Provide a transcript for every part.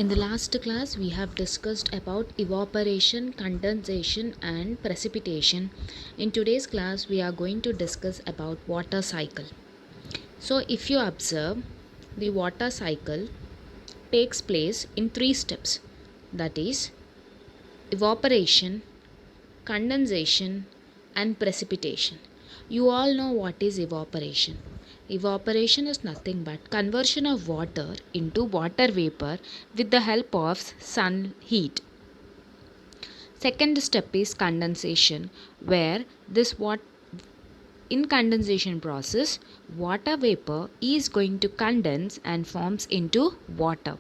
In the last class, we have discussed about evaporation, condensation, and precipitation. In today's class, we are going to discuss about water cycle. So, if you observe, the water cycle takes place in three steps, that is, evaporation, condensation, and precipitation. You all know what is evaporation. Evaporation is nothing but conversion of water into water vapor with the help of sun heat. Second step is condensation, where this in condensation process, water vapor is going to condense and forms into water.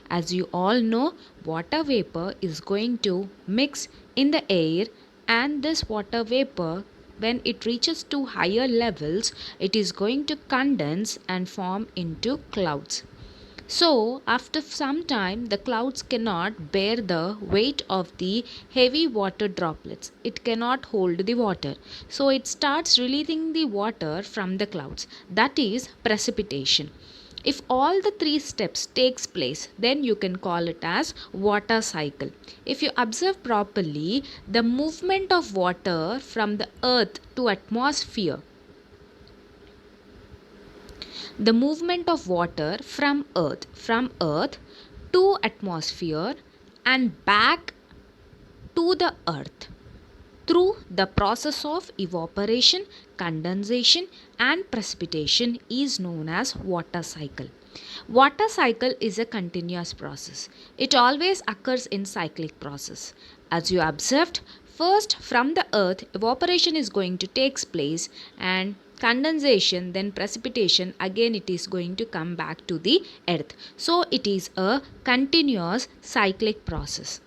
As you all know, water vapor is going to mix in the air, and this water vapor, when it reaches to higher levels, it is going to condense and form into clouds. So, after some time, the clouds cannot bear the weight of the heavy water droplets. It cannot hold the water. So, it starts releasing the water from the clouds. That is precipitation. If all the three steps takes place, then you can call it as water cycle. If you observe properly, the movement of water from the earth to atmosphere, the movement of water from earth to atmosphere and back to the earth through the process of evaporation, condensation, and precipitation is known as water cycle. Water cycle is a continuous process. It always occurs in cyclic process. As you observed, first from the earth evaporation is going to take place, and condensation, then precipitation, again it is going to come back to the earth. So it is a continuous cyclic process.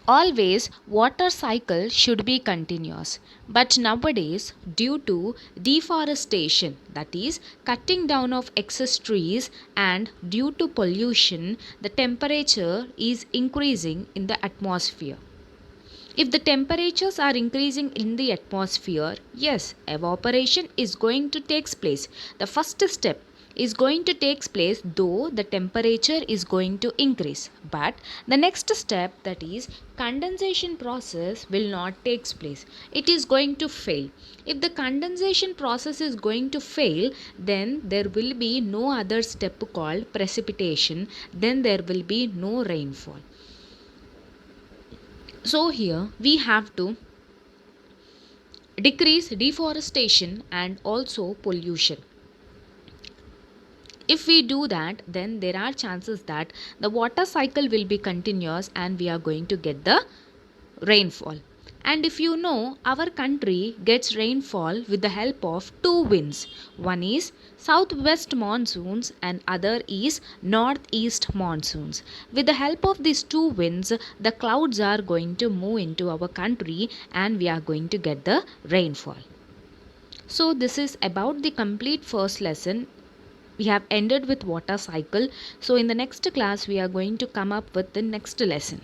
Always water cycle should be continuous, but nowadays due to deforestation, that is cutting down of excess trees, and due to pollution, the temperature is increasing in the atmosphere. If the temperatures are increasing in the atmosphere, yes, evaporation is going to take place. The first step is going to take place, though the temperature is going to increase, but the next step, that is condensation process, will not take place. It is going to fail. If the condensation process is going to fail, then there will be no other step called precipitation, then there will be no rainfall. So here we have to decrease deforestation and also pollution. If we do that, then there are chances that the water cycle will be continuous and we are going to get the rainfall. And if you know, our country gets rainfall with the help of two winds. One is southwest monsoons and other is northeast monsoons. With the help of these two winds, the clouds are going to move into our country and we are going to get the rainfall. So this is about the complete first lesson. We have ended with water cycle. So in the next class we are going to come up with the next lesson.